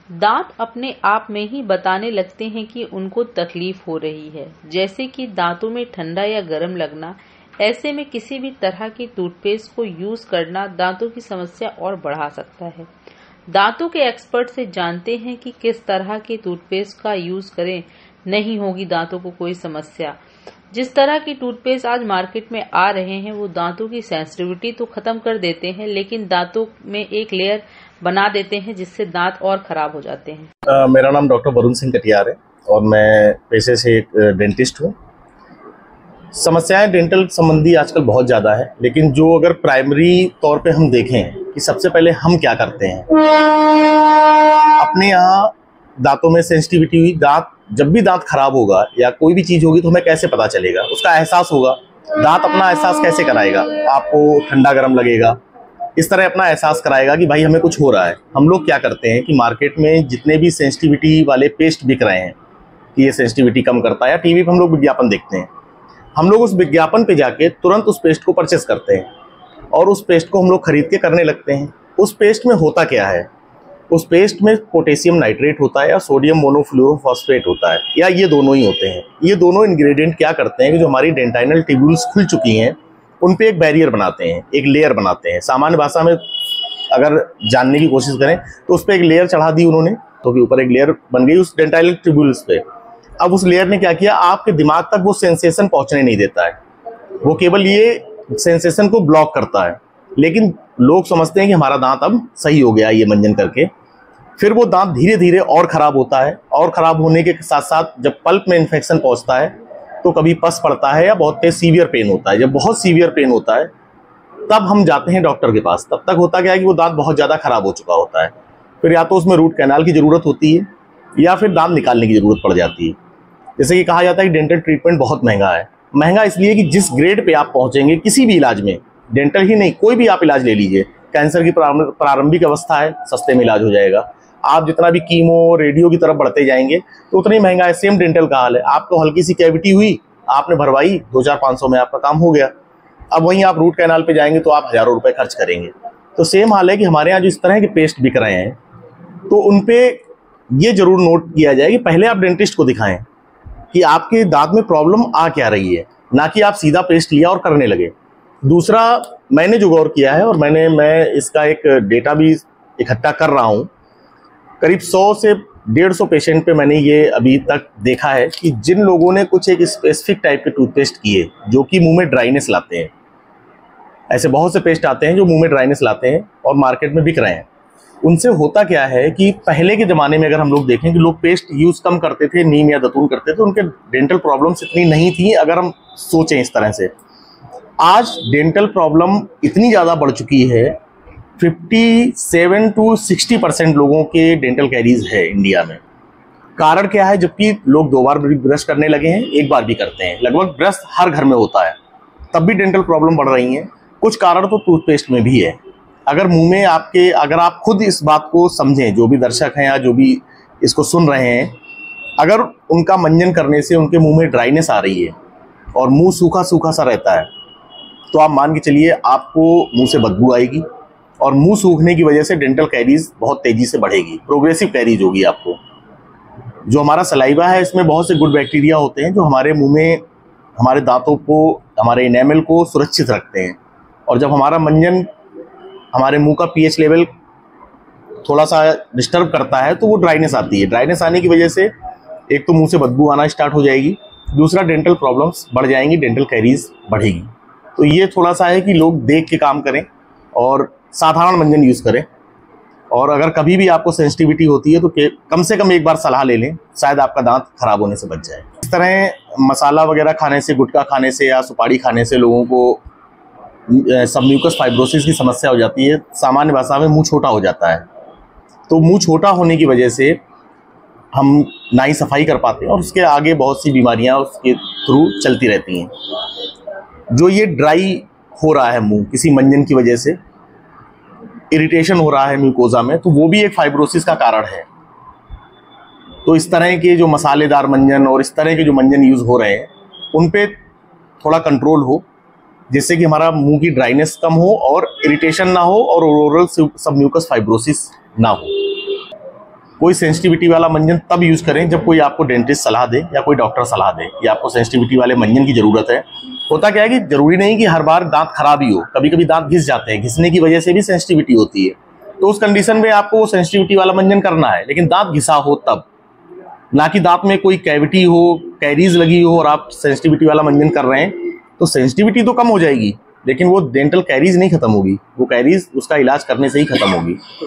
दांत अपने आप में ही बताने लगते हैं कि उनको तकलीफ हो रही है, जैसे कि दांतों में ठंडा या गर्म लगना। ऐसे में किसी भी तरह की टूथपेस्ट को यूज करना दांतों की समस्या और बढ़ा सकता है। दांतों के एक्सपर्ट से जानते हैं कि किस तरह की टूथपेस्ट का यूज करें, नहीं होगी दांतों को कोई समस्या। जिस तरह की टूथपेस्ट आज मार्केट में आ रहे हैं वो दांतों की सेंसिटिविटी तो खत्म कर देते हैं, लेकिन दांतों में एक लेयर बना देते हैं जिससे दांत और खराब हो जाते हैं। मेरा नाम डॉक्टर वरुण सिंह कटियार है और मैं पेशे से एक डेंटिस्ट हूँ। समस्याएं डेंटल संबंधी आजकल बहुत ज़्यादा है, लेकिन जो अगर प्राइमरी तौर पे हम देखें कि सबसे पहले हम क्या करते हैं, अपने यहाँ दांतों में सेंसिटिविटी हुई, जब भी दांत खराब होगा या कोई भी चीज़ होगी तो हमें कैसे पता चलेगा, उसका एहसास होगा। दांत अपना एहसास कैसे कराएगा, आपको ठंडा गर्म लगेगा, इस तरह अपना एहसास कराएगा कि भाई हमें कुछ हो रहा है। हम लोग क्या करते हैं कि मार्केट में जितने भी सेंसिटिविटी वाले पेस्ट बिक रहे हैं कि ये सेंसिटिविटी कम करता है, या टीवी पर हम लोग विज्ञापन देखते हैं, हम लोग उस विज्ञापन पे जाके तुरंत उस पेस्ट को परचेस करते हैं और उस पेस्ट को हम लोग खरीद के करने लगते हैं। उस पेस्ट में होता क्या है, उस पेस्ट में पोटेशियम नाइट्रेट होता है या सोडियम मोनोफ्लोरोफॉस्फेट होता है, या ये दोनों ही होते हैं। ये दोनों इंग्रेडिएंट क्या करते हैं कि जो हमारी डेंटाइनल ट्यूब्यूल्स खुल चुकी हैं उन पे एक बैरियर बनाते हैं, एक लेयर बनाते हैं। सामान्य भाषा में अगर जानने की कोशिश करें तो उस पर एक लेयर चढ़ा दी उन्होंने, तो भी ऊपर एक लेयर बन गई उस डेंटाइनल ट्यूब्यूल्स पे। अब उस लेयर ने क्या किया, आपके दिमाग तक वो सेंसेशन पहुंचने नहीं देता है, वो केवल ये सेंसेशन को ब्लॉक करता है। लेकिन लोग समझते हैं कि हमारा दांत अब सही हो गया ये मंजन करके, फिर वो दांत धीरे धीरे और ख़राब होता है, और ख़राब होने के साथ साथ जब पल्प में इन्फेक्शन पहुंचता है तो कभी पस पड़ता है या बहुत तेज सीवियर पेन होता है। जब बहुत सीवियर पेन होता है तब हम जाते हैं डॉक्टर के पास। तब तक होता क्या है कि वो दांत बहुत ज़्यादा ख़राब हो चुका होता है, फिर या तो उसमें रूट कैनाल की ज़रूरत होती है या फिर दांत निकालने की ज़रूरत पड़ जाती है। जैसे कि कहा जाता है कि डेंटल ट्रीटमेंट बहुत महंगा है। महंगा इसलिए कि जिस ग्रेड पे आप पहुँचेंगे किसी भी इलाज में, डेंटल ही नहीं कोई भी आप इलाज ले लीजिए, कैंसर की प्रारंभिक अवस्था है, सस्ते में इलाज हो जाएगा। आप जितना भी कीमो रेडियो की तरफ बढ़ते जाएंगे तो उतना ही महंगा है। सेम डेंटल का हाल है, आपको हल्की सी कैविटी हुई, आपने भरवाई, 200-500 में आपका काम हो गया। अब वहीं आप रूट कैनाल पे जाएंगे तो आप हज़ारों रुपए खर्च करेंगे। तो सेम हाल है कि हमारे यहाँ जो इस तरह के पेस्ट बिक रहे हैं तो उन पे ये जरूर नोट किया जाए कि पहले आप डेंटिस्ट को दिखाएं कि आपके दांत में प्रॉब्लम आ क्या रही है, ना कि आप सीधा पेस्ट लिया और करने लगे। दूसरा, मैंने जो गौर किया है और मैं इसका एक डेटा भी इकट्ठा कर रहा हूँ, करीब 100 से 150 पेशेंट पे मैंने ये अभी तक देखा है कि जिन लोगों ने कुछ एक स्पेसिफिक टाइप के टूथपेस्ट किए जो कि मुंह में ड्राइनेस लाते हैं, ऐसे बहुत से पेस्ट आते हैं जो मुंह में ड्राइनेस लाते हैं और मार्केट में बिक रहे हैं। उनसे होता क्या है कि पहले के ज़माने में अगर हम लोग देखें कि लोग पेस्ट यूज़ कम करते थे, नीम या दतून करते थे, उनके डेंटल प्रॉब्लम्स इतनी नहीं थी। अगर हम सोचें इस तरह से, आज डेंटल प्रॉब्लम इतनी ज़्यादा बढ़ चुकी है, 57 to 60% लोगों के डेंटल कैरीज है इंडिया में। कारण क्या है, जबकि लोग 2 बार ब्रश करने लगे हैं, 1 बार भी करते हैं, लगभग ब्रश हर घर में होता है, तब भी डेंटल प्रॉब्लम बढ़ रही हैं। कुछ कारण तो टूथपेस्ट में भी है। अगर मुंह में आपके, अगर आप खुद इस बात को समझें, जो भी दर्शक हैं या जो भी इसको सुन रहे हैं, अगर उनका मंजन करने से उनके मुंह में ड्राइनेस आ रही है और मुंह सूखा सूखा सा रहता है, तो आप मान के चलिए आपको मुंह से बदबू आएगी और मुंह सूखने की वजह से डेंटल कैरीज बहुत तेजी से बढ़ेगी, प्रोग्रेसिव कैरीज होगी आपको। जो हमारा सलाइवा है इसमें बहुत से गुड बैक्टीरिया होते हैं जो हमारे मुंह में, हमारे दांतों को, हमारे इनेमल को सुरक्षित रखते हैं। और जब हमारा मंजन हमारे मुंह का पीएच लेवल थोड़ा सा डिस्टर्ब करता है तो वो ड्राइनेस आती है। ड्राइनेस आने की वजह से एक तो मुंह से बदबू आना स्टार्ट हो जाएगी, दूसरा डेंटल प्रॉब्लम्स बढ़ जाएंगी, डेंटल कैरीज बढ़ेगी। तो ये थोड़ा सा है कि लोग देख के काम करें और साधारण मंजन यूज़ करें। और अगर कभी भी आपको सेंसिटिविटी होती है तो कम से कम एक बार सलाह ले लें, शायद आपका दांत खराब होने से बच जाए। इस तरह मसाला वगैरह खाने से, गुटखा खाने से या सुपारी खाने से लोगों को सबम्यूकस फाइब्रोसिस की समस्या हो जाती है। सामान्य भाषा में मुंह छोटा हो जाता है। तो मुंह छोटा होने की वजह से हम ना ही सफाई कर पाते हैं और उसके आगे बहुत सी बीमारियां उसके थ्रू चलती रहती हैं। जो ये ड्राई हो रहा है मुंह किसी मंजन की वजह से, इरिटेशन हो रहा है म्यूकोजा में, तो वो भी एक फाइब्रोसिस का कारण है। तो इस तरह के जो मसालेदार मंजन और इस तरह के जो मंजन यूज़ हो रहे हैं उन पे थोड़ा कंट्रोल हो, जिससे कि हमारा मुंह की ड्राइनेस कम हो और इरिटेशन ना हो और ओरल सबम्यूकस फाइब्रोसिस ना हो। कोई सेंसिटिविटी वाला मंजन तब यूज करें जब कोई आपको डेंटिस्ट सलाह दे या कोई डॉक्टर सलाह दे कि आपको सेंसिटिविटी वाले मंजन की जरूरत है। होता क्या है कि जरूरी नहीं कि हर बार दांत खराब ही हो, कभी कभी दांत घिस जाते हैं, घिसने की वजह से भी सेंसिटिविटी होती है। तो उस कंडीशन में आपको सेंसिटिविटी वाला मंजन करना है, लेकिन दांत घिसा हो तब, ना कि दांत में कोई कैविटी हो, कैरीज लगी हो और आप सेंसिटिविटी वाला मंजन कर रहे हैं। तो सेंसिटिविटी तो कम हो जाएगी, लेकिन वो डेंटल कैरीज नहीं खत्म होगी, वो कैरीज उसका इलाज करने से ही खत्म होगी।